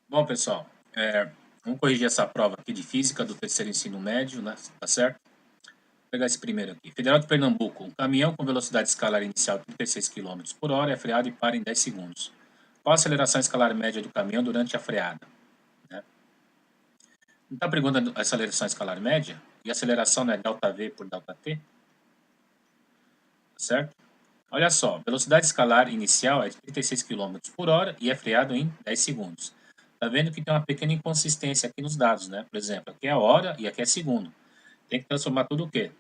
Bom, pessoal, vamos corrigir essa prova aqui de física do terceiro ensino médio, né? Tá certo? Vou pegar esse primeiro aqui. Federal de Pernambuco. Um caminhão com velocidade escalar inicial de 36 km por hora é freado e para em 10 segundos. Qual a aceleração escalar média do caminhão durante a freada? Né? Não está perguntando a aceleração escalar média? E a aceleração não é ΔV por ΔT? Tá certo? Olha só, velocidade escalar inicial é de 36 km por hora e é freado em 10 segundos. Tá vendo que tem uma pequena inconsistência aqui nos dados, né? Por exemplo, aqui é a hora e aqui é segundo. Tem que transformar tudo o quê?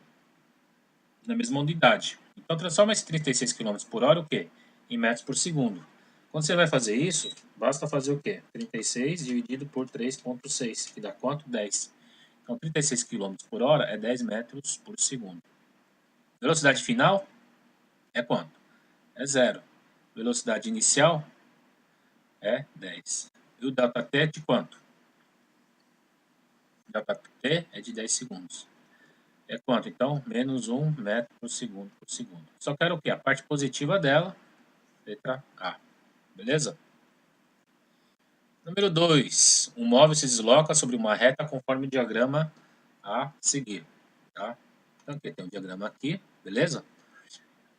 Na mesma unidade. Então, transforma esse 36 km por hora o quê? Em metros por segundo. Quando você vai fazer isso, basta fazer o quê? 36 dividido por 3,6, que dá quanto? 10. Então, 36 km por hora é 10 metros por segundo. Velocidade final é quanto? É zero. Velocidade inicial é 10. E o ΔT é de quanto? ΔT é de 10 segundos. É quanto, então? Menos 1 metro por segundo por segundo. Só quero o quê? A parte positiva dela, letra A. Beleza? Número 2. Um móvel se desloca sobre uma reta conforme o diagrama a seguir. Tá? Então, aqui tem um diagrama aqui, beleza?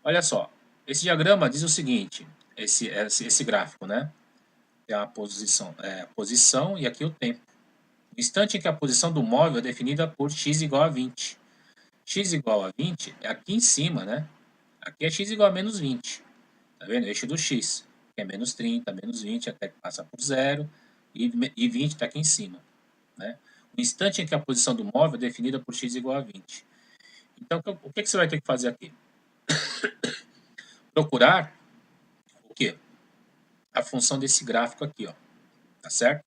Olha só. Esse diagrama diz o seguinte, esse gráfico, né? É a posição e aqui o tempo. No instante em que a posição do móvel é definida por x igual a 20. X igual a 20 é aqui em cima, né? Aqui é x igual a menos 20. Tá vendo? Eixo do x, que é menos 30, menos 20, até que passa por zero, e 20 está aqui em cima. Né? No instante em que a posição do móvel é definida por x igual a 20. Então, o que você vai ter que fazer aqui? Procurar o quê? A função desse gráfico aqui, ó. Tá certo?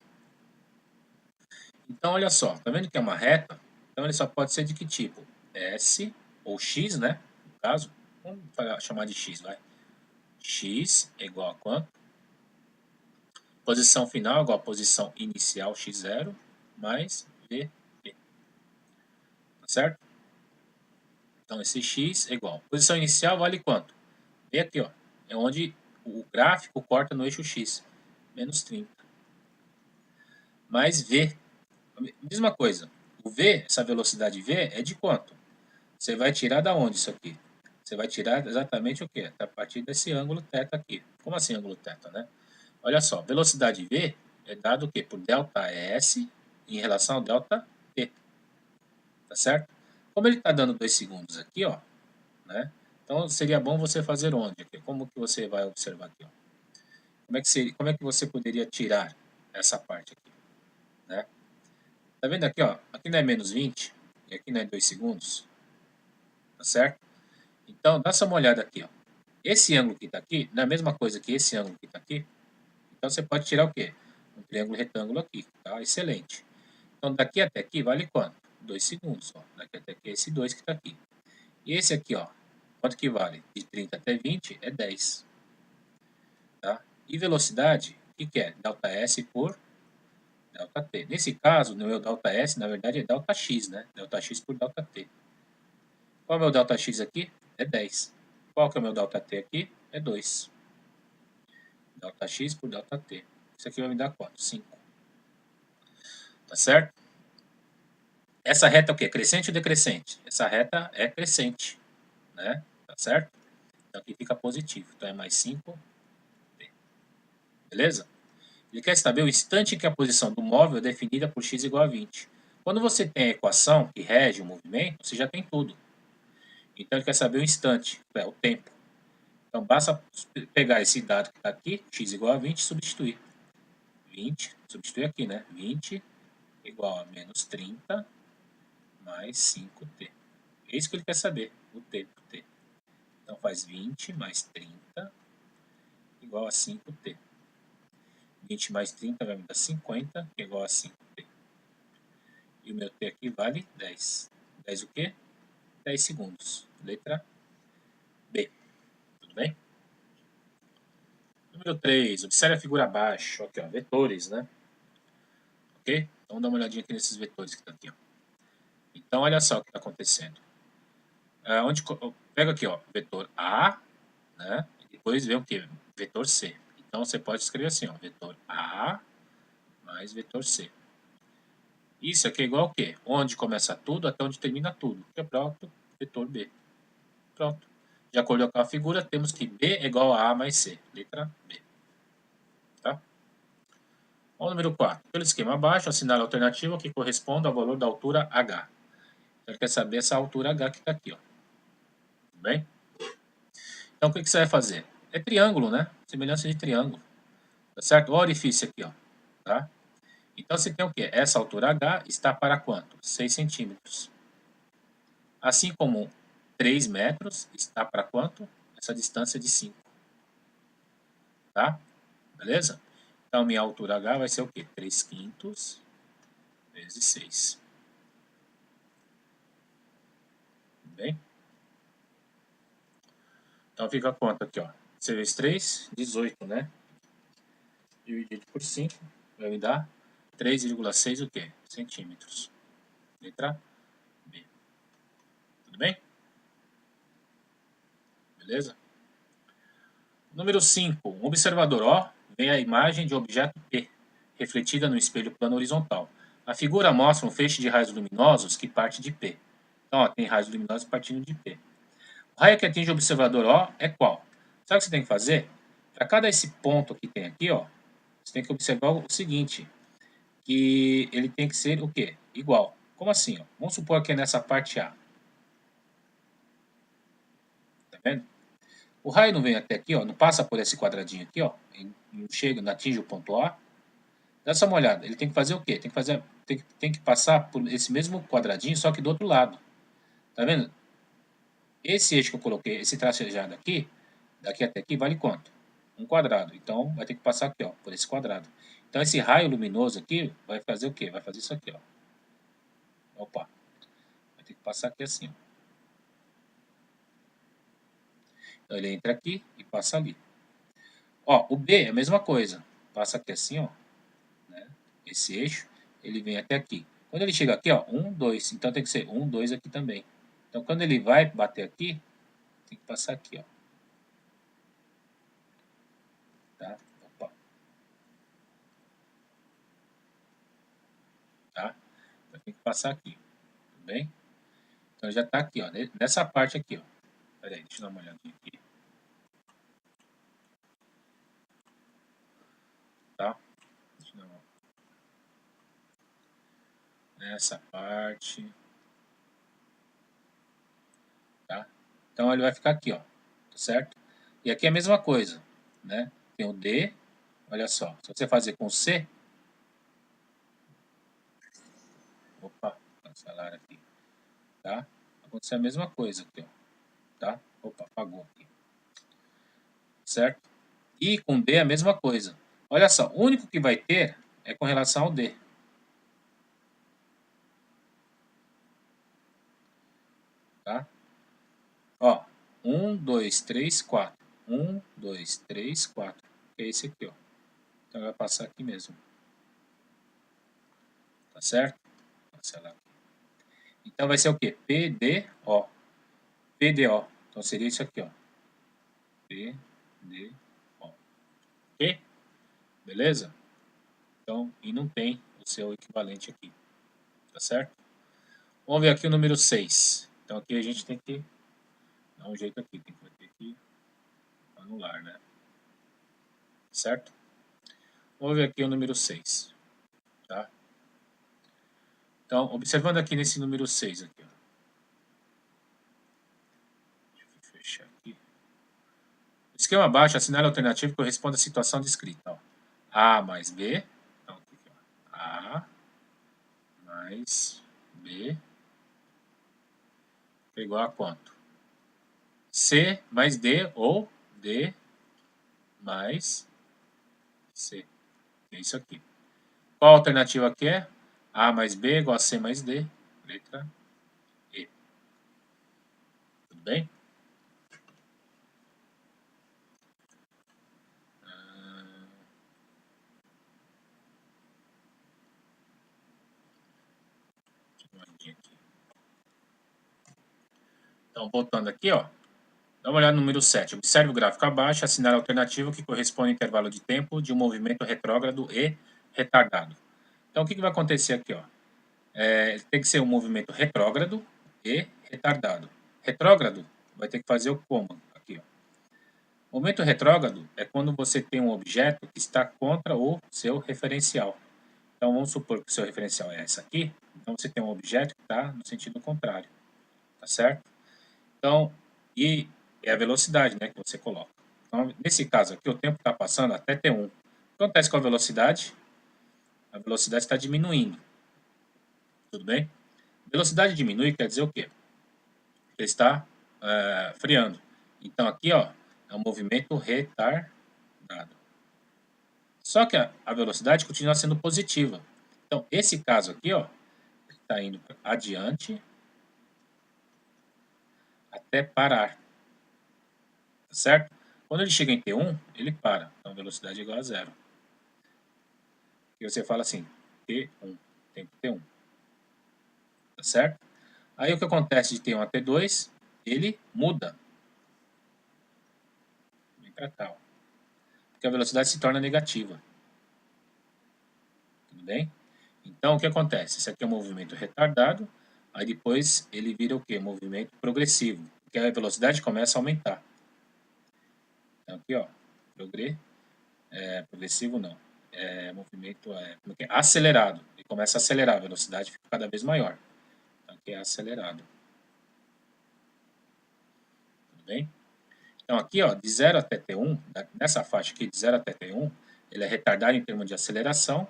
Então, olha só, tá vendo que é uma reta? Então, ele só pode ser de que tipo? S ou x, né? No caso, vamos chamar de x, vai. X é igual a quanto? Posição final é igual a posição inicial x0 mais v. Tá certo? Então, esse x é igual. Posição inicial vale quanto? V aqui, ó. É onde o gráfico corta no eixo x. Menos 30. Mais v. Mesma coisa. O v, essa velocidade v, é de quanto? Você vai tirar da onde isso aqui? Você vai tirar exatamente o quê? A partir desse ângulo θ aqui. Como assim ângulo θ, né? Olha só, velocidade v é dado o quê? Por ΔS em relação ao ΔT. Tá certo? Como ele está dando 2 segundos aqui, ó, né? Então seria bom você fazer onde? Aqui? Como que você vai observar aqui? Ó? Como é que você poderia tirar essa parte aqui? Né? Tá vendo aqui? Ó? Aqui não é menos 20 e aqui não é 2 segundos. Tá certo? Então dá só uma olhada aqui. Ó. Esse ângulo que está aqui não é a mesma coisa que esse ângulo que está aqui. Então você pode tirar o quê? Um triângulo retângulo aqui. Tá? Excelente. Então daqui até aqui vale quanto? 2 segundos. Ó. Daqui até aqui é esse 2 que está aqui. E esse aqui, ó, quanto que vale? De 30 até 20 é 10. Tá? E velocidade, o que é? ΔS por ΔT. Nesse caso, no meu ΔS, na verdade, é ΔX, né? ΔX por ΔT. Qual é o meu ΔX aqui? É 10. Qual que é o meu ΔT aqui? É 2. ΔX por ΔT. Isso aqui vai me dar quanto? 5. Tá certo? Essa reta é o quê? Crescente ou decrescente? Essa reta é crescente, né? Tá certo? Então aqui fica positivo. Então é mais 5. Beleza? Ele quer saber o instante em que a posição do móvel é definida por x igual a 20. Quando você tem a equação que rege o movimento, você já tem tudo. Então ele quer saber o instante, o tempo. Então basta pegar esse dado que está aqui, x igual a 20, e substituir. 20, substituir aqui, né? 20 igual a menos 30 mais 5t. É isso que ele quer saber, o tempo t. Então faz 20 mais 30 igual a 5t. 20 mais 30 vai me dar 50, que é igual a 5t. E o meu t aqui vale 10. 10 o quê? 10 segundos. Letra B. Tudo bem? Número 3. Observe a figura abaixo. Aqui, ó, vetores, né? Ok? Então, vamos dar uma olhadinha aqui nesses vetores que estão aqui. Ó. Então, olha só o que está acontecendo. Pega aqui, ó, vetor A, né? E depois vem o quê? Vetor C. Então, você pode escrever assim, ó, vetor A mais vetor C. Isso aqui é igual ao quê? Onde começa tudo até onde termina tudo, que é próprio vetor B. Pronto. De acordo com a figura, temos que B é igual a A mais C, letra B. Tá? O número 4. Pelo esquema abaixo, assinale a alternativa que corresponde ao valor da altura H. Então, ele quer saber essa altura H que está aqui, ó. Tudo bem? Então, o que você vai fazer? É triângulo, né? Semelhança de triângulo. Tá certo? O orifício aqui, ó. Tá? Então, você tem o quê? Essa altura H está para quanto? 6 centímetros. Assim como 3 metros está para quanto? Essa distância de 5. Tá? Beleza? Então, minha altura H vai ser o quê? 3/5 vezes 6. Tudo bem? Então, fica a conta aqui, ó. 6 vezes 3, 18, né? Dividido por 5, vai me dar 3,6 o quê? Centímetros. Letra B. Tudo bem? Beleza? Número 5. Um observador O vê a imagem de objeto P, refletida no espelho plano horizontal. A figura mostra um feixe de raios luminosos que parte de P. Então, ó, tem raios luminosos partindo de P. O raio que atinge o observador O é qual? Sabe o que você tem que fazer? Para cada esse ponto que tem aqui, ó, você tem que observar o seguinte, que ele tem que ser o quê? Igual. Como assim? Ó? Vamos supor que é nessa parte A. Tá vendo? O raio não vem até aqui, ó, não passa por esse quadradinho aqui, ó, não chega, não atinge o ponto A. Dá só uma olhada. Ele tem que fazer o quê? Tem que passar por esse mesmo quadradinho, só que do outro lado. Tá vendo? Esse eixo que eu coloquei, esse tracejado aqui, daqui até aqui, vale quanto? 1 quadrado. Então, vai ter que passar aqui, ó, por esse quadrado. Então, esse raio luminoso aqui vai fazer o quê? Vai fazer isso aqui, ó. Opa. Vai ter que passar aqui assim, ó. Então, ele entra aqui e passa ali. Ó, o B é a mesma coisa. Passa aqui assim, ó. Né? Esse eixo, ele vem até aqui. Quando ele chega aqui, ó, 1, 2. Então, tem que ser 1, 2 aqui também. Então, quando ele vai bater aqui, tem que passar aqui, ó. Tá? Opa. Tá? Então, tem que passar aqui. Tudo bem? Então, já tá aqui, ó. Nessa parte aqui, ó. Pera aí, deixa eu dar uma olhadinha aqui. Tá? Deixa eu dar uma... Nessa parte. Tá? Então, ele vai ficar aqui, ó. Tá certo? E aqui é a mesma coisa, né? Tem o D. Olha só. Se você fazer com C... Opa, cancelar aqui. Tá? Acontece a mesma coisa aqui, ó. Tá? Opa, apagou aqui. Certo? E com D é a mesma coisa. Olha só, o único que vai ter é com relação ao D. Tá? Ó, 1, 2, 3, 4. 1, 2, 3, 4. É esse aqui, ó. Então vai passar aqui mesmo. Tá certo? Cancelar aqui. Então vai ser o quê? PDO. PDO. Então seria isso aqui, ó. PDO. Ok? Beleza? Então, e não tem o seu equivalente aqui. Tá certo? Vamos ver aqui o número 6. Então aqui a gente tem que dar um jeito aqui. Tem que ter que anular, né? Certo? Vamos ver aqui o número 6. Tá? Então, observando aqui nesse número 6 aqui, ó. Deixa eu fechar aqui. Esquema abaixo, assinale a alternativa que corresponde à situação descrita. Ó. A mais B. Então, aqui, ó. A mais B é igual a quanto? C mais D ou D mais C. É isso aqui. Qual a alternativa aqui é? A mais B igual a C mais D. Letra E. Tudo bem? Então, voltando aqui, ó. Dá uma olhada no número 7. Observe o gráfico abaixo e assinale a alternativa que corresponde ao intervalo de tempo de um movimento retrógrado e retardado. Então, o que vai acontecer aqui? Ó? Tem que ser um movimento retrógrado e retardado. Retrógrado vai ter que fazer o como? Aqui, ó. Movimento retrógrado é quando você tem um objeto que está contra o seu referencial. Então, vamos supor que o seu referencial é essa aqui. Então, você tem um objeto que está no sentido contrário. Tá certo? Então, e é a velocidade, né, que você coloca. Então, nesse caso aqui, o tempo está passando até T1. O que acontece com a velocidade? A velocidade está diminuindo. Tudo bem? Velocidade diminui quer dizer o quê? Ele está freando. Então, aqui, ó, é um movimento retardado. Só que a velocidade continua sendo positiva. Então, esse caso aqui, ó, está indo adiante até parar. Tá certo? Quando ele chega em T1, ele para. Então, velocidade é igual a zero. E você fala assim, T1, tempo T1. Tá certo? Aí o que acontece de T1 a T2, ele muda. Vem pra cá, ó. Porque a velocidade se torna negativa. Tudo bem? Então, o que acontece? Esse aqui é um movimento retardado, aí depois ele vira o quê? Movimento progressivo, porque a velocidade começa a aumentar. Então, aqui, ó, progressivo não, movimento acelerado, ele começa a acelerar, a velocidade fica cada vez maior. Então, aqui é acelerado. Tudo bem? Então, aqui, ó, de 0 até T1, nessa faixa aqui, de 0 até T1, ele é retardado em termos de aceleração,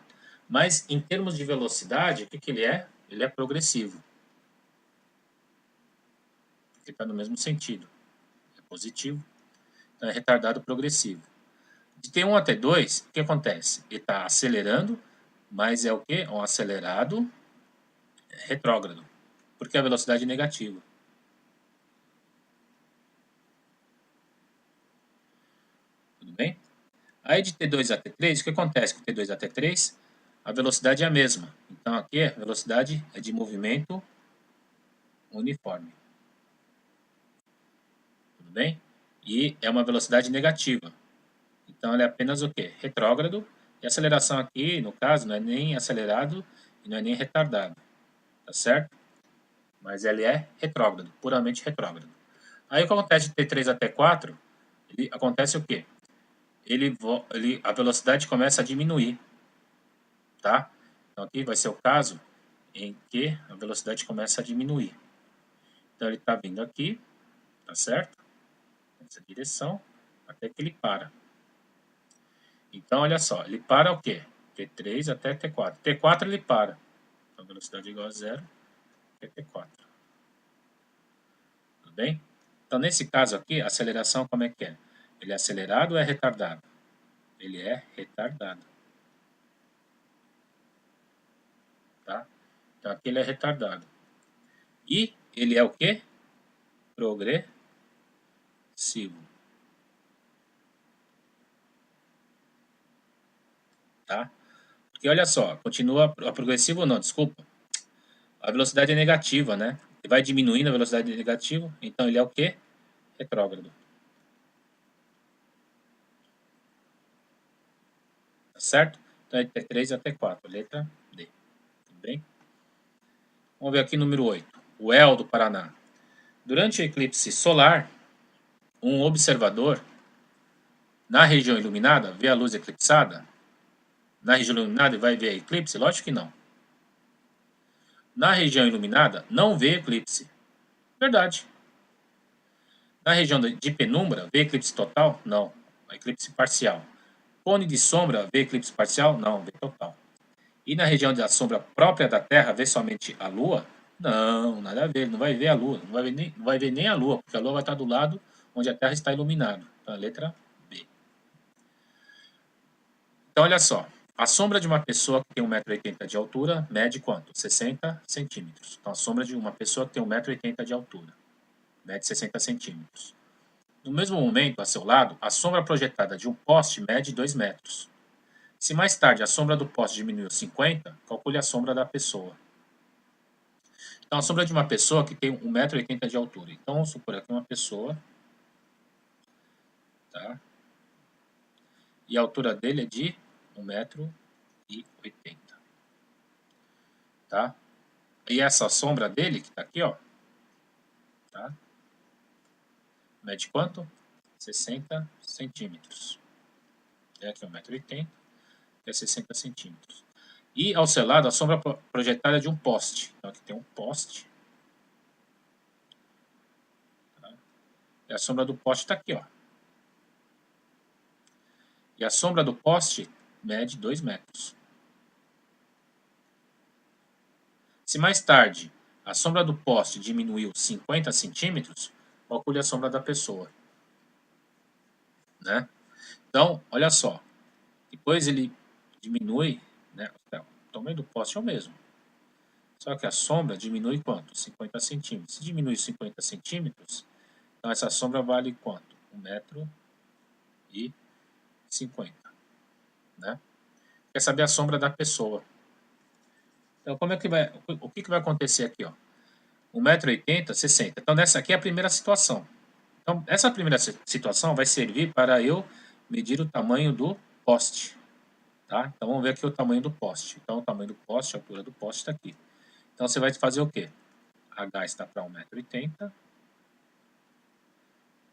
mas em termos de velocidade, o que ele é? Ele é progressivo. Porque está no mesmo sentido. É positivo. Então, é retardado progressivo. De T1 até T2, o que acontece? Ele está acelerando, mas é o quê? Um acelerado retrógrado. Porque a velocidade é negativa. Tudo bem? Aí de T2 a T3, o que acontece com T2 a T3? A velocidade é a mesma. Então aqui a velocidade é de movimento uniforme. Tudo bem? E é uma velocidade negativa. Então ela é apenas o quê? Retrógrado. E a aceleração aqui, no caso, não é nem acelerado e não é nem retardado. Tá certo? Mas ele é retrógrado, puramente retrógrado. Aí o que acontece de T3 a T4? Acontece o quê? A velocidade começa a diminuir. Tá? Então aqui vai ser o caso em que a velocidade começa a diminuir. Então ele está vindo aqui, tá certo? Nessa direção, até que ele para. Então olha só, ele para o quê? T3 até T4. T4 ele para. Então velocidade igual a zero, é T4. Tudo bem? Então nesse caso aqui, a aceleração como é que é? Ele é acelerado ou é retardado? Ele é retardado. Tá? Então aqui ele é retardado. E ele é o quê? Progressivo. Tá? Porque olha só, continua a progressivo não, desculpa. A velocidade é negativa, né? Ele vai diminuindo a velocidade negativa, então ele é o quê? Retrógrado. Tá certo? Então é T3 a T4, letra D. Tudo bem? Vamos ver aqui número 8. O El do Paraná. Durante o eclipse solar, um observador na região iluminada vê a luz eclipsada? Na região iluminada vai ver eclipse? Lógico que não. Na região iluminada não vê eclipse. Verdade. Na região de penumbra vê eclipse total? Não. Eclipse parcial. Cone de sombra vê eclipse parcial? Não, vê total. E na região da sombra própria da Terra vê somente a Lua? Não, nada a ver, não vai ver a Lua, não vai ver nem a Lua, porque a Lua vai estar do lado onde a Terra está iluminada. Então, a letra B. Então, olha só, a sombra de uma pessoa que tem 1,80 m de altura mede quanto? 60 centímetros. Então, a sombra de uma pessoa que tem 1,80 m de altura mede 60 centímetros. No mesmo momento, a seu lado, a sombra projetada de um poste mede 2 metros. Se mais tarde a sombra do poste diminuiu 50, calcule a sombra da pessoa. Então, a sombra de uma pessoa que tem 1,80 m de altura. Então, vamos supor aqui uma pessoa, tá? E a altura dele é de 1,80 m. tá? E essa sombra dele, que tá aqui, ó, tá? Mede quanto? 60 centímetros. É aqui 1,80 m, é 60 centímetros. E ao seu lado, a sombra projetada de um poste. Então aqui tem um poste. Tá? E a sombra do poste está aqui, ó. E a sombra do poste mede 2 metros. Se mais tarde a sombra do poste diminuiu 50 centímetros, calcule a sombra da pessoa. Né? Então, olha só. Depois ele diminui, né? O tamanho do poste é o mesmo. Só que a sombra diminui quanto? 50 centímetros. Se diminui 50 centímetros, então essa sombra vale quanto? 1,50 m. Né? Quer saber a sombra da pessoa. Então, como é que vai, o que vai acontecer aqui? 1,80 m, 60. Então, essa aqui é a primeira situação. Então, essa primeira situação vai servir para eu medir o tamanho do poste. Tá? Então, vamos ver aqui o tamanho do poste. Então, o tamanho do poste, a altura do poste está aqui. Então, você vai fazer o quê? H está para 1,80 m.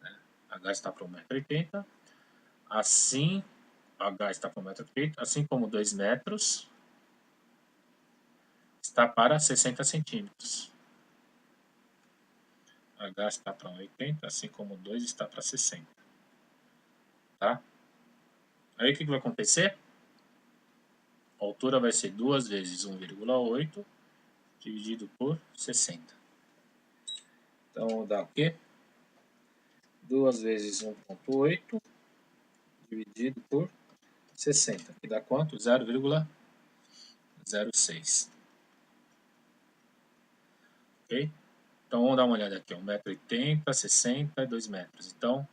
Né? H está para 1,80 m. Assim, H está para 1,80 m. Assim como 2 metros, está para 60 centímetros. H está para 1,80 m, assim como 2 está para 60. Tá? Aí, o que vai acontecer? A altura vai ser 2 vezes 1,8 dividido por 60. Então, dá o quê? 2 vezes 1,8 dividido por 60, que dá quanto? 0,06. Ok? Então, vamos dar uma olhada aqui. 1,80 m, 60 e 2 metros. Então,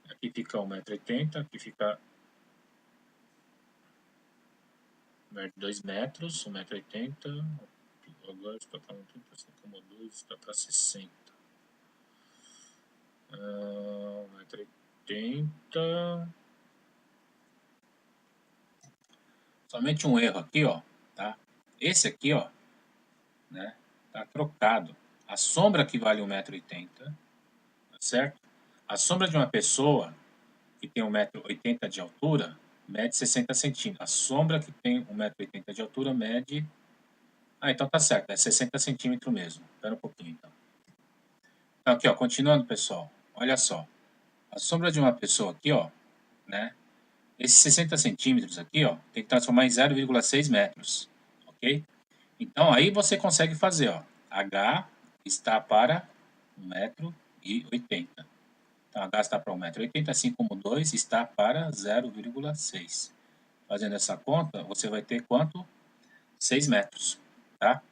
aqui fica 1,80 m, aqui fica 2 metros, 1,80 m. Agora está para 1,80 m, assim como 2 está para 60. 1,80 m. Somente um erro aqui, ó, tá? Esse aqui, ó, né, tá trocado. A sombra que vale 1,80 m, tá certo? A sombra de uma pessoa que tem 1,80 m de altura mede 60 centímetros. A sombra que tem 1,80 m de altura mede... Ah, então tá certo, é 60 centímetros mesmo. Espera um pouquinho, então. Então, aqui, ó, continuando, pessoal. Olha só. A sombra de uma pessoa aqui, ó, né? Esses 60 centímetros aqui, ó, tem que transformar em 0,6 metros, ok? Então, aí você consegue fazer, ó. H está para 1,80 m. Então, H está para 1,80 m, assim como 2 está para 0,6. Fazendo essa conta, você vai ter quanto? 6 metros, tá?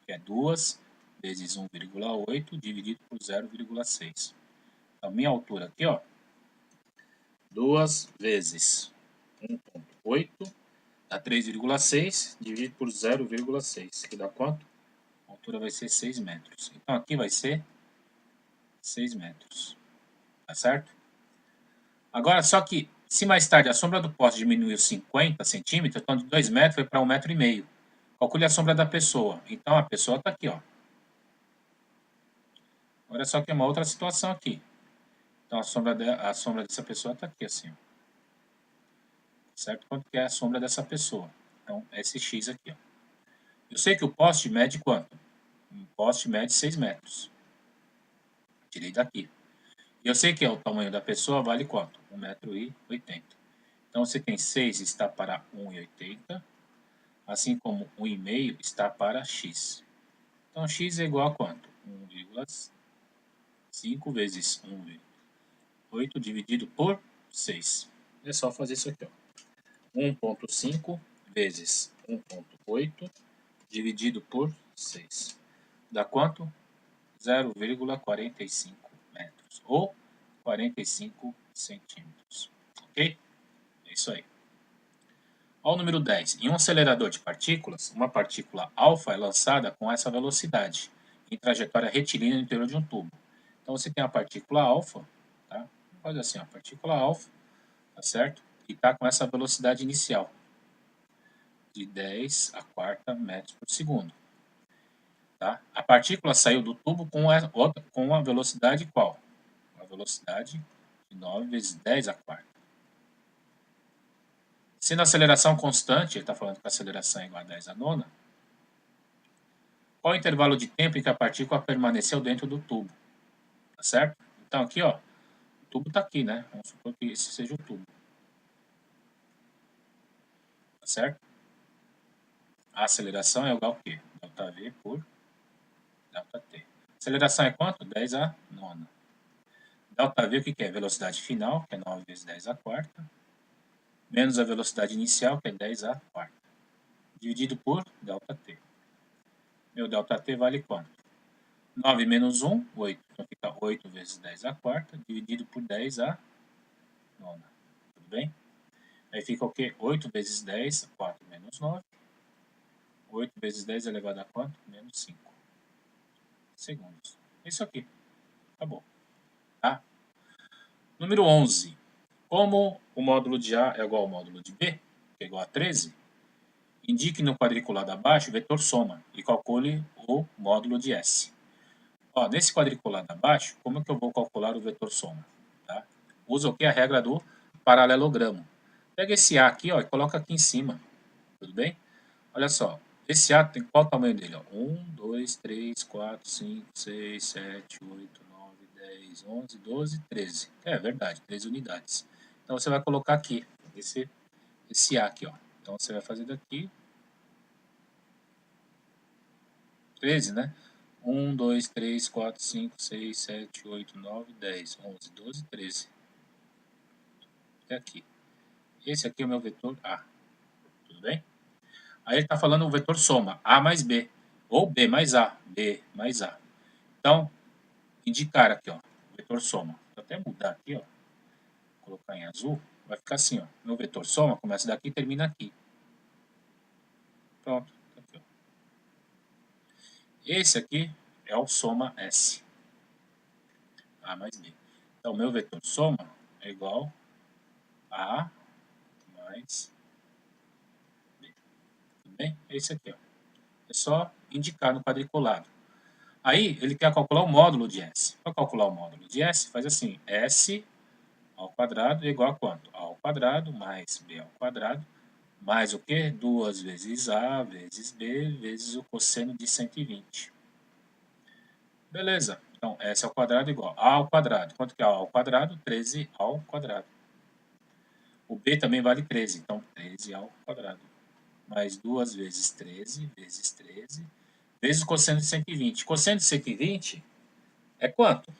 Que é 2 vezes 1,8 dividido por 0,6. Então, minha altura aqui, ó, 2 vezes 1,8 dá 3,6 dividido por 0,6, que dá quanto? A altura vai ser 6 metros. Então, aqui vai ser 6 metros, tá certo? Agora, só que, se mais tarde a sombra do poste diminuiu 50 centímetros, então de 2 metros foi para 1,5 m. Calcule a sombra da pessoa. Então, a pessoa está aqui, ó. Olha só que é uma outra situação aqui. Então, a sombra dessa pessoa está aqui, assim, ó. Certo? Quanto que é a sombra dessa pessoa? Então, esse X aqui, ó. Eu sei que o poste mede quanto? Um poste mede 6 metros. Tirei daqui. E eu sei que o tamanho da pessoa vale quanto? 1,80 m. Então, você tem 6 está para 1,80 m, assim como 1,5 está para x. Então, x é igual a quanto? 1,5 vezes 1,8 dividido por 6. É só fazer isso aqui, ó. 1,5 vezes 1,8 dividido por 6. Dá quanto? 0,45 metros, ou 45 centímetros. Ok? É isso aí. Olha o número 10. Em um acelerador de partículas, uma partícula alfa é lançada com essa velocidade, em trajetória retilínea no interior de um tubo. Então, você tem a partícula alfa, tá? Olha assim, a partícula alfa, tá certo? E está com essa velocidade inicial, de 10 a quarta metros por segundo. Tá? A partícula saiu do tubo com a velocidade qual? A velocidade de 9 vezes 10 a quarta. Sendo a aceleração constante, ele está falando que a aceleração é igual a 10 a nona, qual o intervalo de tempo em que a partícula permaneceu dentro do tubo? Tá certo? Então aqui, ó, o tubo está aqui, né? Vamos supor que esse seja o tubo. Tá certo? A aceleração é igual a quê? Delta V por delta T. Aceleração é quanto? 10 a nona. Delta V, o que é? Velocidade final, que é 9 vezes 10 a quarta, menos a velocidade inicial, que é 10 a quarta, dividido por delta T. Meu delta T vale quanto? 9 menos 1, 8. Então fica 8 vezes 10 a quarta, dividido por 10 a nona. Tudo bem? Aí fica o quê? 8 vezes 10, 4 menos 9. 8 vezes 10 elevado a quanto? Menos 5 segundos. Isso aqui. Acabou. Tá? Número 11. Como o módulo de A é igual ao módulo de B, que é igual a 13, indique no quadriculado abaixo o vetor soma e calcule o módulo de S. Ó, nesse quadriculado abaixo, como é que eu vou calcular o vetor soma? Tá? Usa o que? A regra do paralelogramo. Pega esse A aqui, ó, e coloca aqui em cima. Tudo bem? Olha só. Esse A tem qual o tamanho dele? Ó? 1, 2, 3, 4, 5, 6, 7, 8, 9, 10, 11, 12, 13. É verdade, 13 unidades. Então você vai colocar aqui, esse A aqui, ó. Então você vai fazer daqui 13, né? 1, 2, 3, 4, 5, 6, 7, 8, 9, 10, 11, 12, 13. Até aqui. Esse aqui é o meu vetor A. Tudo bem? Aí ele está falando o vetor soma, A mais B. Ou B mais A. B mais A. Então, indicar aqui, ó, vetor soma. Vou até mudar aqui, ó. Colocar em azul. Vai ficar assim, ó. Meu vetor soma começa daqui e termina aqui. Pronto. Aqui, ó. Esse aqui é o soma S. A mais B. Então, meu vetor soma é igual a mais B. Tudo bem? É esse aqui, ó. É só indicar no quadriculado. Aí, ele quer calcular o módulo de S. Para calcular o módulo de S, faz assim, S ao quadrado é igual a quanto? A ao quadrado mais B ao quadrado, mais o quê? 2 vezes A vezes B vezes o cosseno de 120. Beleza. Então, S ao quadrado é igual a ao quadrado. Quanto que é A ao quadrado? 13 ao quadrado. O B também vale 13, então 13 ao quadrado. Mais 2 vezes 13 vezes 13 vezes o cosseno de 120. Cosseno de 120 é quanto?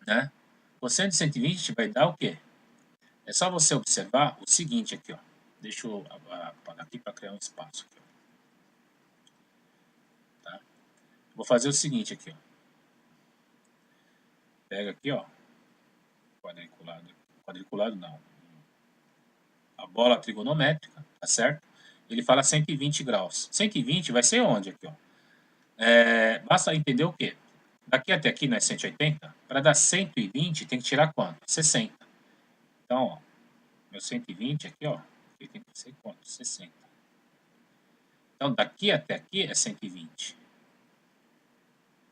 Né? Cosseno de 120 vai dar o quê? É só você observar o seguinte aqui, ó. Deixa eu apagar aqui para criar um espaço aqui, ó. Tá? Vou fazer o seguinte aqui, ó. Pega aqui, ó. Quadriculado. Quadriculado não. A bola trigonométrica, tá certo? Ele fala 120 graus. 120 vai ser onde aqui, ó? Basta entender o quê? Daqui até aqui não é 180? Para dar 120 tem que tirar quanto? 60. Então, ó, meu 120 aqui, ó, aqui tem que ser quanto? 60. Então, daqui até aqui é 120.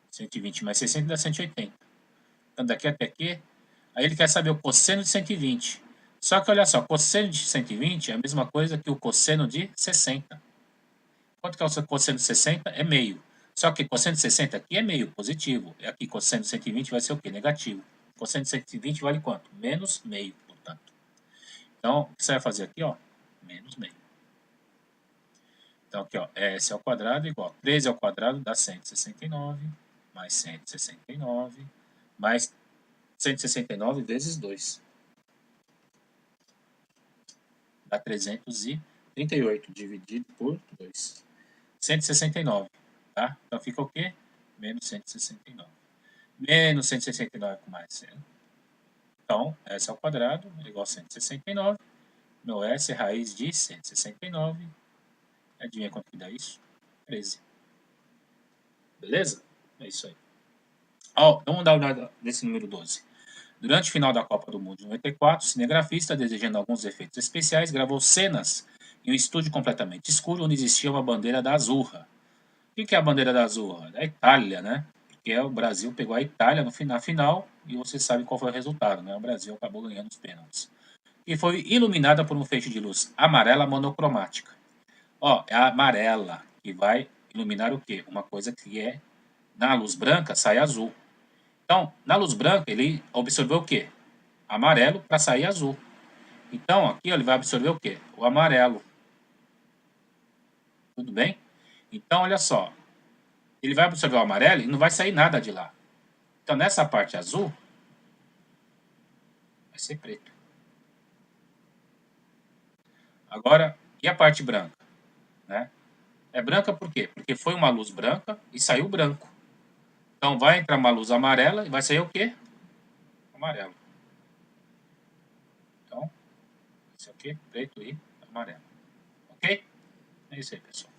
120 mais 60 dá 180. Então, daqui até aqui, aí ele quer saber o cosseno de 120. Só que olha só, cosseno de 120 é a mesma coisa que o cosseno de 60. Quanto que é o cosseno de 60? É meio. Só que cosseno de 60 aqui é meio, positivo. E aqui cosseno de 120 vai ser o quê? Negativo. Cosseno de 120 vale quanto? Menos meio, portanto. Então, o que você vai fazer aqui, ó? Menos meio. Então, aqui, ó, S ao quadrado igual a 13 ao quadrado dá 169, mais 169, mais 169 vezes 2. Dá 338 dividido por 2. 169, tá? Então, fica o quê? Menos 169. Menos 169 com mais 100. Então, S ao quadrado é igual a 169. Meu S é raiz de 169. Adivinha quanto que dá isso? 13. Beleza? É isso aí. Ó, vamos dar uma olhada nesse número 12. Durante o final da Copa do Mundo de 94, o cinegrafista, desejando alguns efeitos especiais, gravou cenas em um estúdio completamente escuro, onde existia uma bandeira da Azurra. O que é a bandeira da Azurra? Da Itália, né? Porque o Brasil pegou a Itália na final e você sabe qual foi o resultado, né? O Brasil acabou ganhando os pênaltis. E foi iluminada por um feixe de luz amarela monocromática. Ó, é a amarela que vai iluminar o quê? Uma coisa que é na luz branca sai azul. Então, na luz branca ele absorveu o quê? Amarelo para sair azul. Então, aqui ele vai absorver o quê? O amarelo. Tudo bem? Então, olha só. Ele vai absorver o amarelo e não vai sair nada de lá. Então, nessa parte azul, vai ser preto. Agora, e a parte branca? Né? É branca por quê? Porque foi uma luz branca e saiu branco. Então, vai entrar uma luz amarela e vai sair o quê? Amarelo. Então, isso aqui, preto e amarelo. Ok? É isso aí, pessoal.